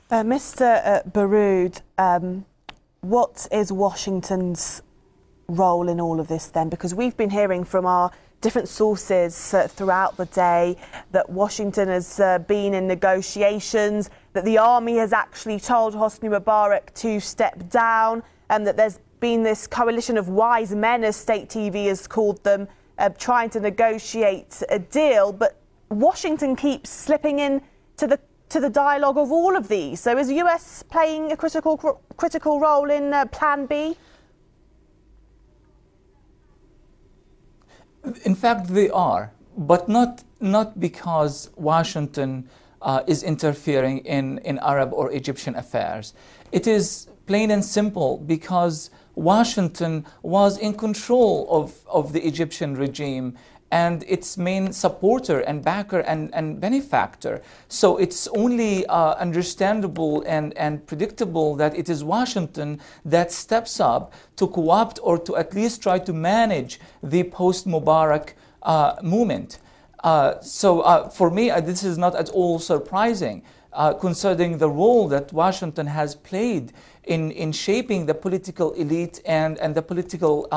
Mr. Baroud, what is Washington's role in all of this then? Because we've been hearing from our different sources throughout the day that Washington has been in negotiations, that the army has actually told Hosni Mubarak to step down, and that there's been this coalition of wise men, as state TV has called them, trying to negotiate a deal. But Washington keeps slipping in to the dialogue of all of these. So is the US playing a critical role in Plan B? In fact, they are, but not because Washington is interfering in Arab or Egyptian affairs. It is plain and simple because Washington was in control of the Egyptian regime and its main supporter and backer and benefactor. So it's only understandable and predictable that it is Washington that steps up to co-opt or to at least try to manage the post-Mubarak movement. So for me, this is not at all surprising, considering the role that Washington has played in shaping the political elite and the political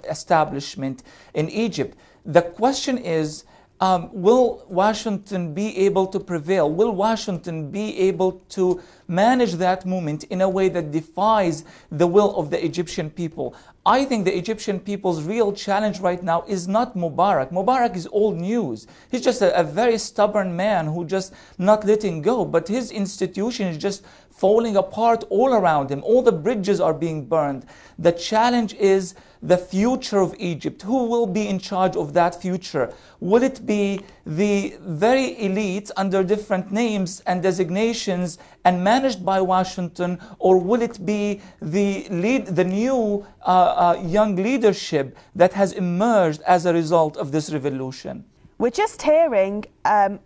establishment in Egypt. The question is, will Washington be able to prevail? Will Washington be able to manage that movement in a way that defies the will of the Egyptian people? I think the Egyptian people's real challenge right now is not Mubarak. Mubarak is old news. He's just a very stubborn man who just not letting go. But his institution is just falling apart all around him. All the bridges are being burned. The challenge is the future of Egypt. Who will be in charge of that future? Will it be the very elite under different names and designations and managed by Washington, or will it be the new young leadership that has emerged as a result of this revolution? We're just hearing, I'm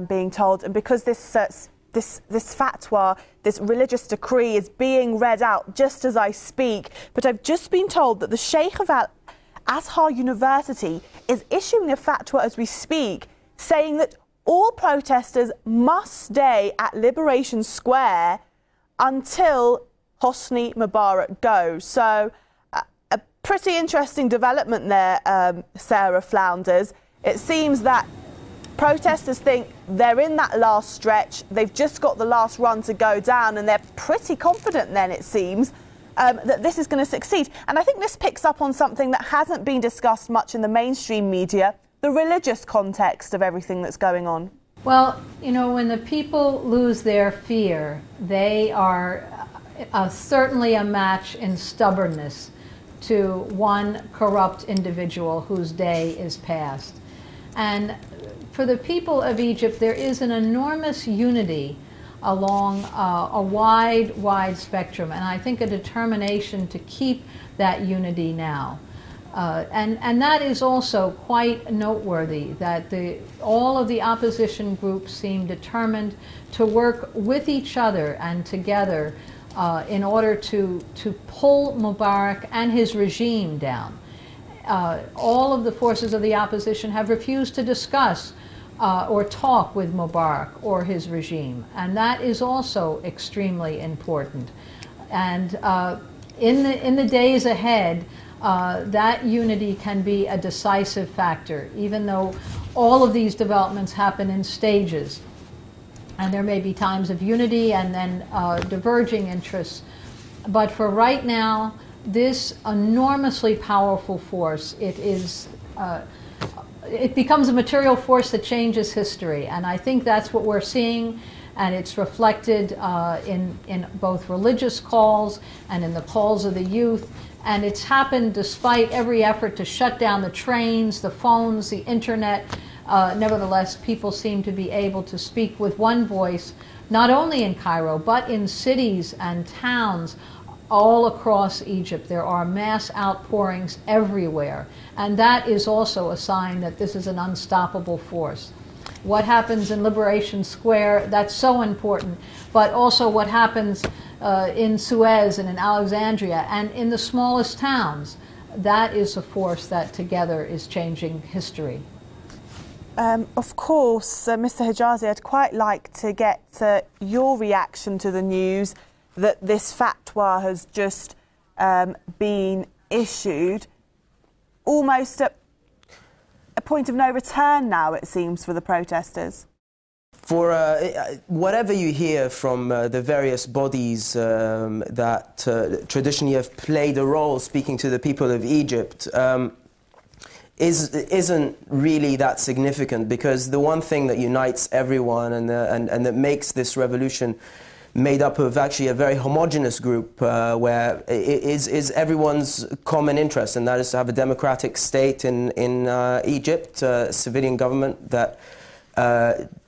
being told, and because this fatwa, this religious decree is being read out just as I speak, but I've just been told that the Sheikh of Al-Azhar University is issuing a fatwa as we speak, saying that all protesters must stay at Liberation Square until Hosni Mubarak goes. So a pretty interesting development there, Sarah Flounders. It seems that protesters think they're in that last stretch, they've just got the last run to go down, and they're pretty confident then, it seems, that this is going to succeed. And I think this picks up on something that hasn't been discussed much in the mainstream media, the religious context of everything that's going on. Well, you know, when the people lose their fear, they are certainly a match in stubbornness to one corrupt individual whose day is past. And for the people of Egypt, there is an enormous unity along a wide spectrum, and I think a determination to keep that unity now. And that is also quite noteworthy, that all of the opposition groups seem determined to work with each other and together in order to pull Mubarak and his regime down. All of the forces of the opposition have refused to discuss or talk with Mubarak or his regime, and that is also extremely important. And in the days ahead, that unity can be a decisive factor, even though all of these developments happen in stages. And there may be times of unity and then diverging interests. But for right now, this enormously powerful force, it becomes a material force that changes history. And I think that's what we're seeing, and it's reflected in both religious calls and in the calls of the youth. And it's happened despite every effort to shut down the trains, the phones, the internet. Nevertheless, people seem to be able to speak with one voice, not only in Cairo, but in cities and towns all across Egypt. There are mass outpourings everywhere. And that is also a sign that this is an unstoppable force. What happens in Liberation Square, that's so important, but also what happens in Suez and in Alexandria and in the smallest towns, that is a force that together is changing history. Of course, Mr. Hijazi, I'd quite like to get your reaction to the news that this fatwa has just been issued, almost at a point of no return now, it seems, for the protesters. For whatever you hear from the various bodies that traditionally have played a role speaking to the people of Egypt, isn't really that significant, because the one thing that unites everyone and that makes this revolution made up of actually a very homogenous group where is everyone's common interest, and that is to have a democratic state in Egypt, a civilian government that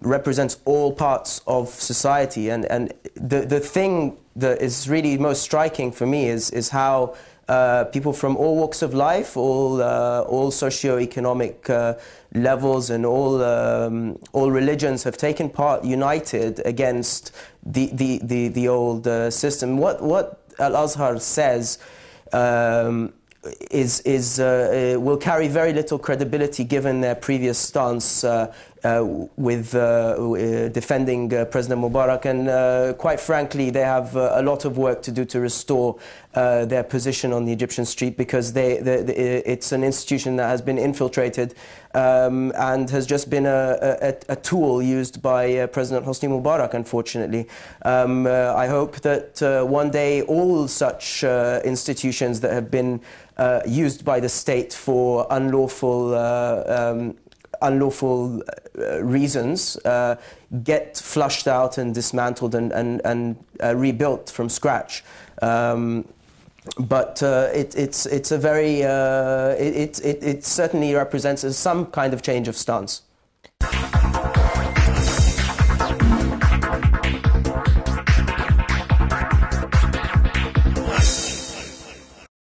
represents all parts of society. And the thing that is really most striking for me is how people from all walks of life, all socio-economic levels, and all religions have taken part, united against the old system. What Al-Azhar says will carry very little credibility given their previous stance with defending President Mubarak, and quite frankly they have a lot of work to do to restore their position on the Egyptian street, because it's an institution that has been infiltrated and has just been a tool used by President Hosni Mubarak, unfortunately. I hope that one day all such institutions that have been used by the state for unlawful reasons get flushed out and dismantled and rebuilt from scratch. But it's a very it certainly represents some kind of change of stance.